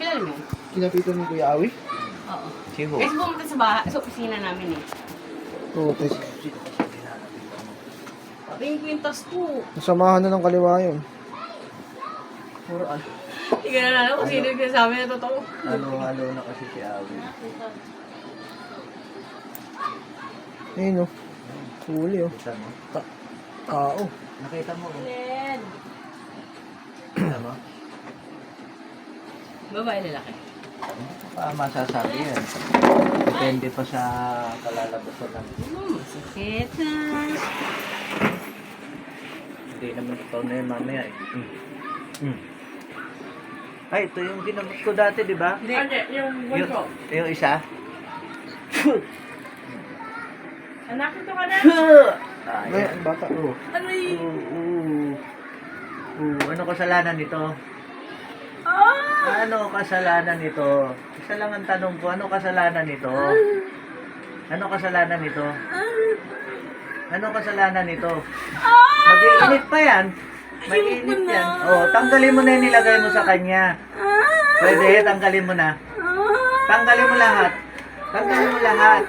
Kilala mo? Kinapitan ni Kuya Awi? Oo. Siho. Kasi pumunta sa bahay, sa opisina namin eh. Oo, tes. Sabi yung kwintas ko. Nasamahan na ng kaliwa yun. Puro ano. Hindi ka na alam kung sino yung sinasabi na totoo. Halo-halo na kasi si Awi. Ayun o. Huli o. Kita mo? Tao. Nakita mo? Len. Kita mo? Babae lalaki. Hindi ko pa masasabi yan. Depende pa sa kalalabasan ng... Masakit. Hindi naman ikaw na yun mamaya eh. Ay, ito yung ginamit ko dati, di ba? Hindi, yung bunso. Yung isa? Anak, ito ka na. Ay, ang bata. Oo. Aray. Ano kasalanan nito? Ah! Ano kasalanan nito? Isa lang ang tanong ko, ano kasalanan nito? Ano kasalanan nito? Ano kasalanan nito? Mag-iinit pa yan. Mag-iinit yan. Oh, tanggalin mo na yung nilagay mo sa kanya. Pwede, tanggalin mo na. Tanggalin mo lahat. Tanggalin mo lahat.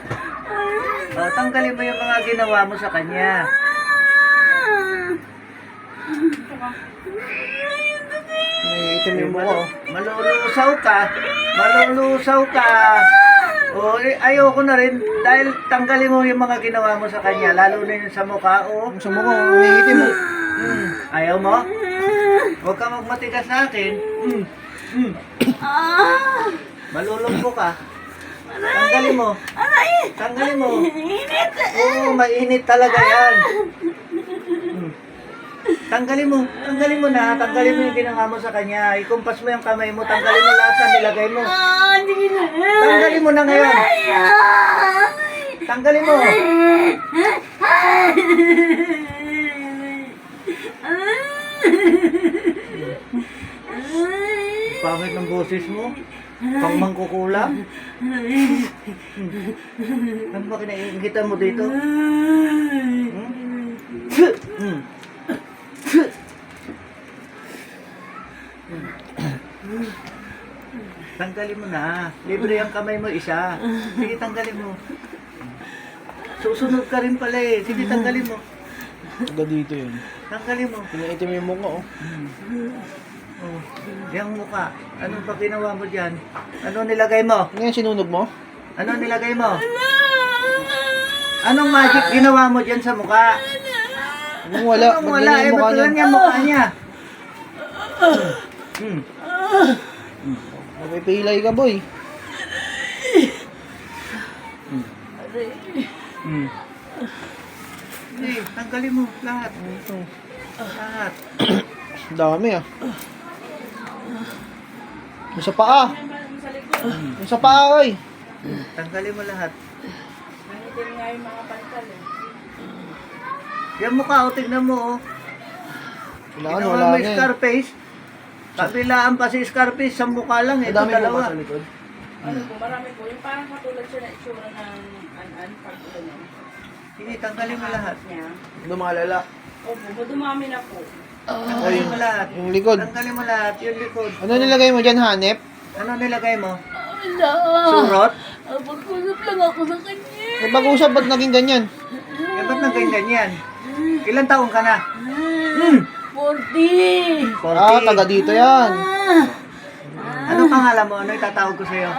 Oh, tanggalin mo yung mga ginawa mo sa kanya. Naiitim yung mukha o. Malulusaw ka. Malulusaw ka. Oh, ayoko na rin dahil tanggalin mo yung mga ginawa mo sa kanya, lalo na yung sa mukha. Oh. Ang sa mukha, naiitim o. Ayaw mo? Huwag ka magmatigas sa akin. Malulungko ka. Tanggalin mo. Tanggalin mo. Oo, mainit talaga yan. Tanggalin mo. Tanggalin mo na. Tanggalin mo yung ginawa mo sa kanya. Ikumpas mo yung kamay mo. Tanggalin mo lahat na nilagay mo. Tanggalin mo na ngayon. Tanggalin mo. Pangit ng boses mo. Pang mangkukulam. Ano ba kinaiingitan mo dito? Tanggalin mo na. Libre ang kamay mo isa. Sige, tanggalin mo. Susunod ka rin pala eh. Sige, tanggalin mo. Taga dito yun. Tanggalin mo. Pinaitim yung mukha o. Oh, yung mukha. Ano ba ginawa mo dyan? Ano nilagay mo? Ngayon sinunog mo? Ano nilagay mo? Anong magic ginawa mo dyan sa mukha? Anong wala? Anong wala? Magganyan Eh, yung mukha ba't niya. lang yung mukha niya? Napipilay ka boy. Hindi, tanggalin mo lahat. Ito. Lahat. Dami ah. Yung sa paa. Yung sa paa oy. Tanggalin mo lahat. Manitin nga yung mga pantal eh. Yung mukha, o, tignan mo, oh. Kailangan Ginawa wala mo na eh. Scarface. Kabilaan pa si Scarface sa mukha lang, ito Madami mo dalawa. pa sa likod. Ano po, marami po. Yung parang katulad siya na itsura ng an pag ano. Hindi, tanggalin mo lahat. Niya. Lumalala. Opo, dumami na po. Tanggalin mo lahat. Yung likod. Tanggalin mo lahat, yung likod. Ano nilagay mo dyan, hanep? Ano nilagay mo? Wala. Surot? Pag-usap lang ako sa kanya. Eh, pag-usap, ba't naging ganyan? Eh, ba't nang ganyan? Ilan taong ka na? 40. 40. Ah, taga dito yan. Ano pangalan mo? Ano itatawag ko sa'yo?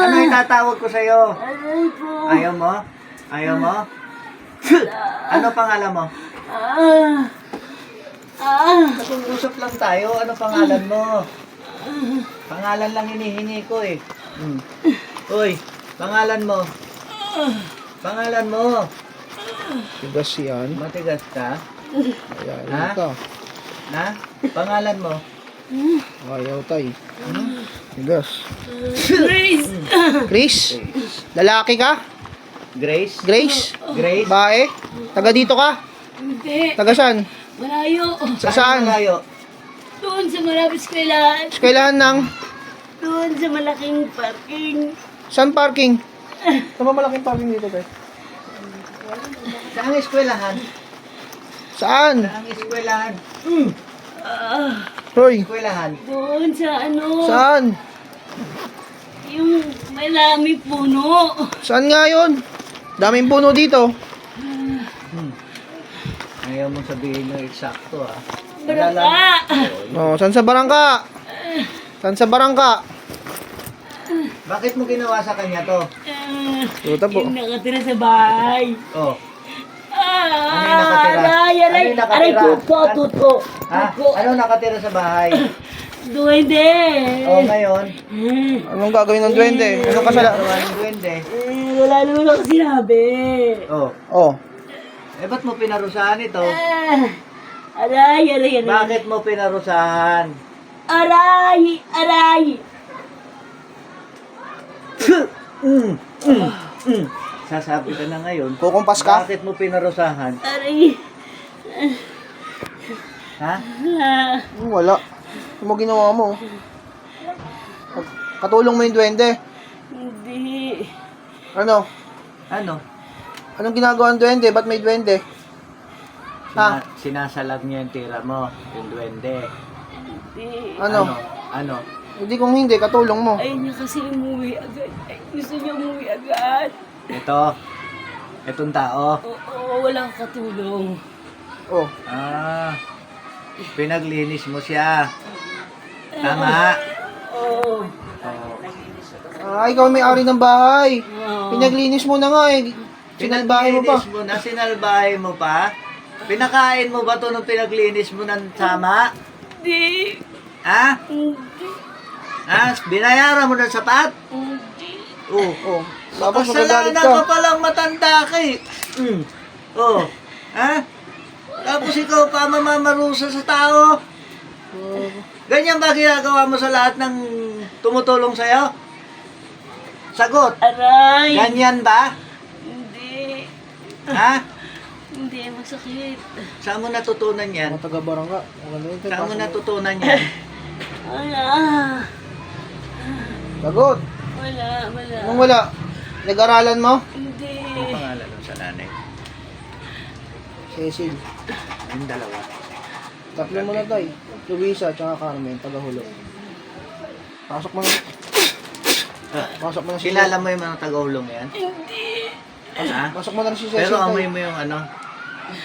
Ano itatawag ko sa'yo? Aray po. Ayaw mo? Ayaw mo? Ano pangalan mo? Nag-uusap lang tayo. Ano pangalan mo? Pangalan lang hinihingi ko eh. Uy, pangalan mo. Pangalan mo. Tigas yan. Matigas ka? Ayan, Ha? ka. Ha? Pangalan mo? Ayaw tay. Tigas. Grace. Chris? Lalaki ka? Grace? Grace? Grace? Bae? Taga dito ka? Hindi. Taga saan? Malayo. Sa saan? Malayo? Doon sa malapit eskwelahan. Eskwelahan ng? Doon sa malaking parking. Saan parking? Saan ba malaking parking dito tay? Saan eskwelahan? Saan? Saan eskwelahan? Hoy, Eskwelahan. Doon sa ano, saan? yung malamig puno. Saan nga yun? Daming puno dito. Ayaw mo sabihin ng eksakto ah. Barangka. Oh, saan sa barangka? Saan sa barangka? Bakit mo ginawa sa kanya to? Tuta po. Yung nakatira sa bahay. Oh. Ano yung nakatira? Aray, Ano yung nakatira? aray, tuto. Ha? Ano nakatira sa bahay? Duwende. Oh, ngayon. Anong gagawin ng duwende? Anong kasala? Anong duwende? Wala naman ako sinabi. Oh. Oh, Eh, ba't mo pinarusahan ito? Aray. Bakit mo pinarusahan? Aray. Sasabi ka na ngayon. kukumpas ka? Bakit mo pinarusahan? Aray. Ha? Wala. Ano mo ginawa mo? Katulong mo yung duwende. Hindi. Ano? Ano? Anong ginagawa ng duwende? Ba't may duwende? Ha? Sinasalag niya yung tira mo, yung duwende. Hindi. Ano? Ano? Hindi kung hindi, katulong mo. Ayaw niya kasi umuwi agad. Ay, gusto niya umuwi agad. Itong tao. Oo, walang katulong. Oh, Pinaglinis mo siya. Tama. Oo. ikaw may-ari ng bahay. Oo. Pinaglinis mo na nga eh. Sinalbahe mo pa. Pinaglinis mo na, sinalbahe mo pa. Pinakain mo ba to nung pinaglinis mo ng tama? Hindi. Ha? Hindi. Ha? Binayaran mo ng sapat? Hindi. Oh. Oh, tapos magagalit Kasalanan ka. ka palang matanda ka eh. Oh. Ha? Tapos ikaw pa mamamarusa sa tao. Ganyan ba ginagawa mo sa lahat ng tumutulong sa'yo? Sagot. Aray. Ganyan ba? Hindi. Ha? Hindi, masakit. Saan mo natutunan yan? Mga taga-barangka. Ano yun? Saan mo natutunan yan? Wala. Sagot. Wala. Anong wala? Nag-aralan mo? Hindi. Ang pangalan nun sa nanay? Cecil. Yung dalawa. Tatlo mo na tayo. Luisa, tsaka Carmen, taga-hulog. Pasok mo na. Pasok mo na si Kilala mo yung mga taga-ulong yan? Hindi. Ha? Pasok mo na rin si Cecil. Pero amoy tayo. mo yung ano?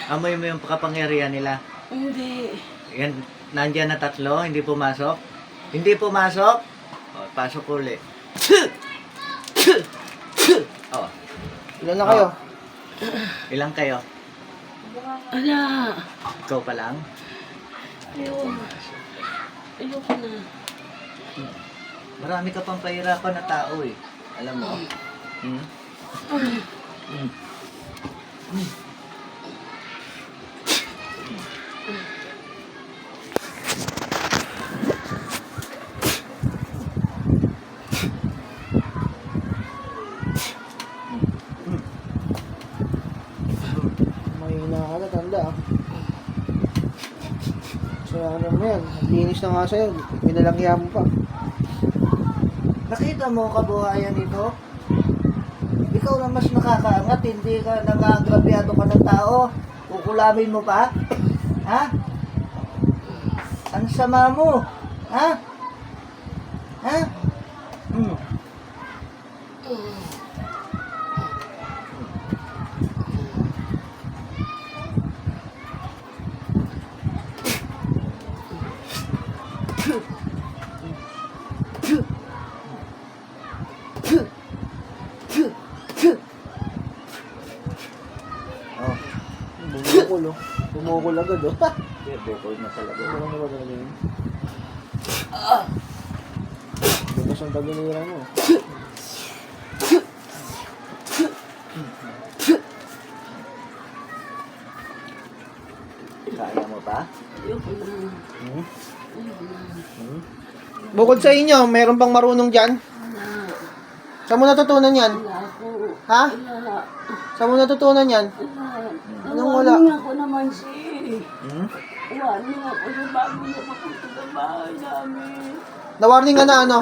Amoy mo yung kapangyarihan nila. Hindi. Yan, nandyan na tatlo, hindi pumasok. Hindi pumasok? O, pasok uli. O, Ilan na kayo? ilang kayo? Wala. Ikaw pa lang? Ayoko na. Marami ka pang pahirapan na tao eh. Alam mo? Mahina ka na, tanda ah. So ano mo yan? Linis na nga sa'yo. Pinalangya mo pa. Nakita mo kabuhayan nito? Ikaw na mas nakakaangat, hindi ka nangagrabyado ka ng tao. Kukulamin mo pa? Ha? Ang sama mo. Ha? Ha? Oh, Bumukol oh. Bumukol agad oh. yeah, bukol na talaga. Ano ba talaga yun? Bukas ang taginira mo. Kaya mo pa? Ayoko na. Bukod sa inyo, meron pang marunong dyan? Wala. Saan mo natutunan yan? Wala ako. Ha? Wala. Saan mo natutunan yan? Wala. Anong wala? Nawarning ako naman siya. Hmm? Nawarning ako siya bago niya papunta sa bahay namin. Nawarning ka na ano?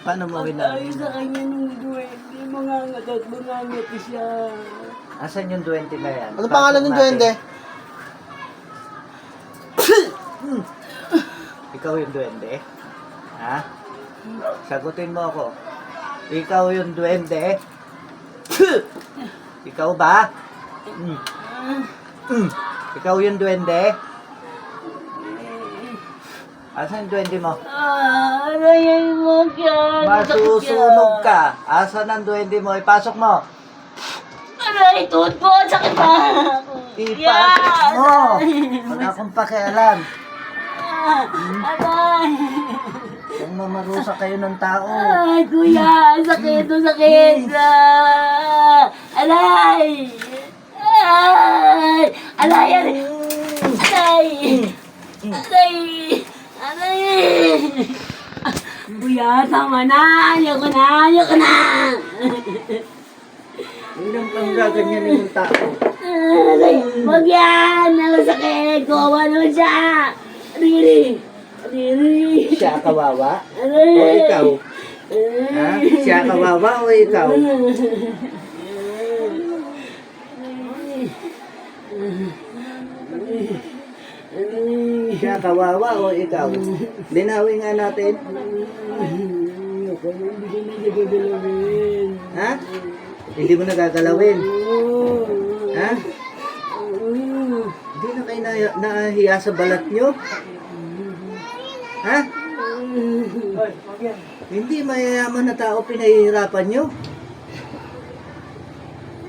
Paano mo Pag winarning? tayo sa kanya nung duwende, mangangat at mangangat siya. Asan yung 20 na yan? Ano pangalan ng duwende? Ikaw yung duwende? Ha? Sagutin mo ako. Ikaw yung duwende? Ikaw ba? Ikaw yung duwende? Asan yung duwende mo? Aray mo yan. Masusunog ka. Asan ang duwende mo? Ipasok mo. Aray, tuhod ko. Sakit na. Ipasok mo. Wala akong pakialam. Aray. Kung mamarusa kayo ng tao. Ay, kuya. Sakit to sakit. Aray. Ay. Aray. Aray. Aray. Aray. Kuya, tama na. Ayoko na. Ayoko na. Ilang kang gaganyan yung tao. Aray. Huwag yan. Ang sakit. Kawawa naman siya. Aray. Aray. Siya kawawa? Aray. O ikaw? Ha? Siya kawawa o ikaw? Siya kawawa o ikaw? Linawin nga natin. Ha? Hindi mo nagagalawin. Ha? Hindi na kayo nahiya sa balat nyo? Ha? Hindi mayayaman na tao pinahihirapan nyo.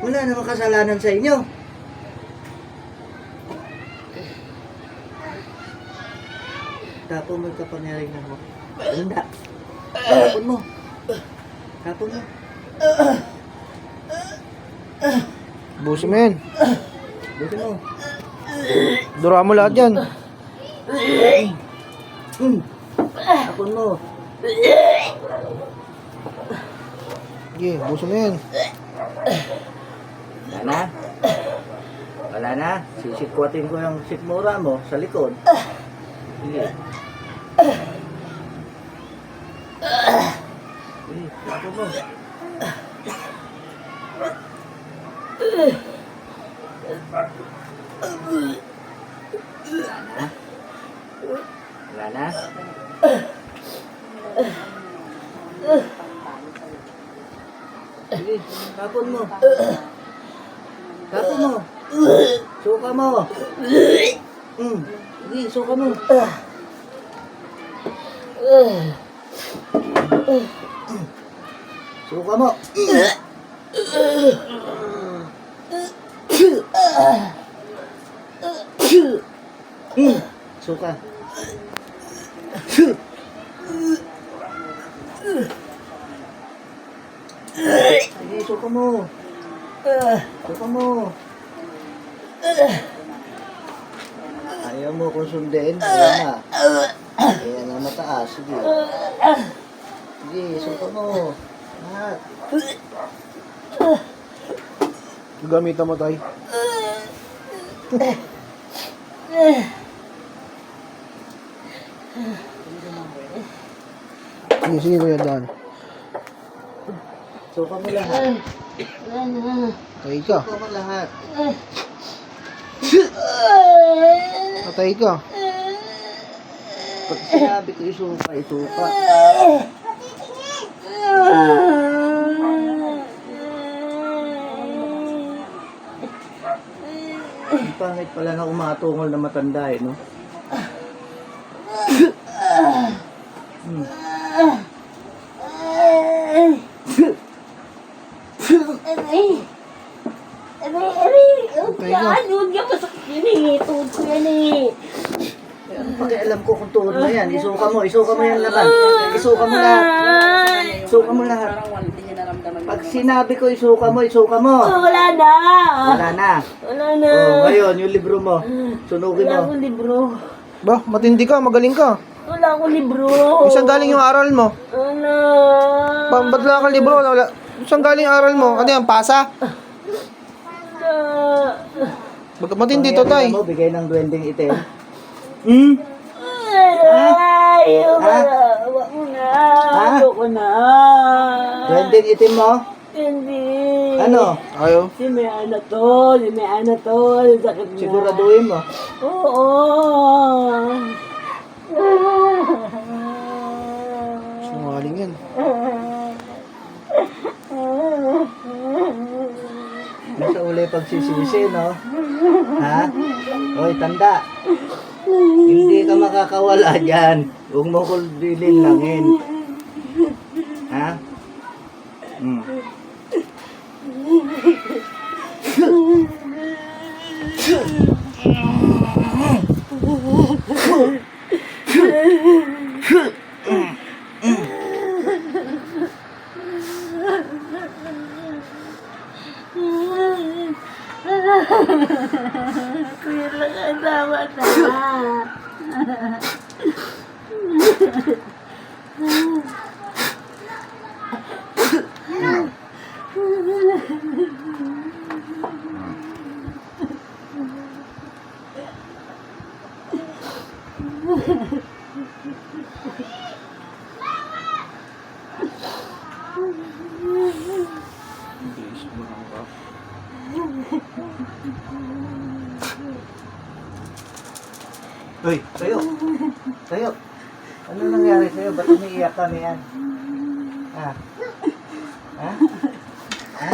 Wala namang kasalanan sa inyo. Tapon mo yung kapangyarihan mo. Handa. Tapon mo. Tapon mo. Busin mo yan. Buti mo. Dura mo lahat yan. Tapon mo. Sige, busin mo yan. Wala na. Wala na. Sisikwatin ko yung sikmura mo sa likod. Sige. Sige, tapon mo. Wala na? Sige, tapon mo. Tapon mo. Suka mo. Sige, suka mo. Suka mo. Suka. Sige, suka mo. Suka mo. Ayaw mo kung sundin? Ayan na. Ayan na mataas. Sige. Sige, suka mo. Lahat. Gamitan mo tayo. Sige, sige kuya Dan. Suka mo lahat. Patay ka. Suka mo lahat. Patay ka. Pag sinabi ko isuka, isuka. Ang pangit pala na umatungol na matanda eh, no? Huwag yan, masakit yun eh. Tuhod ko yan eh. Ano pakialam ko kung tuhod mo yan? Isuka mo yung laman. Isuka mo lahat. Isuka mo lahat. Parang wala, hindi niya naramdaman. Pag sinabi ko isuka mo, isuka mo. Wala na. Wala na. Wala na. Oh, ngayon, yung libro mo. Sunugin Wala mo. akong libro. Ba, matindi ka, magaling ka. Wala akong libro. Saan galing yung aral mo? Ano? Ba't wala kang libro? Wala. Saan galing yung aral mo? Ano yan, pasa? Matindi to, tay. Mo, bigay ng duwending itim. Ayoko na. Ayoko na. Duwending itim mo? Hindi. Ano? Ayaw. Si may ana to. Si may ana to. Sakit na. Siguraduhin mo. Oo. sinungaling yan. Nasa uli pagsisisi, no? Ha? Hoy, tanda. Hindi ka makakawala dyan. Huwag mo ko dilinlangin. Ha? Hmm. Kuya lang ang tama na. Hoy, tayo. Tayo. Ano nangyari sa'yo? Ba't umiiyak ka niyan? Ha? Ha? Ha?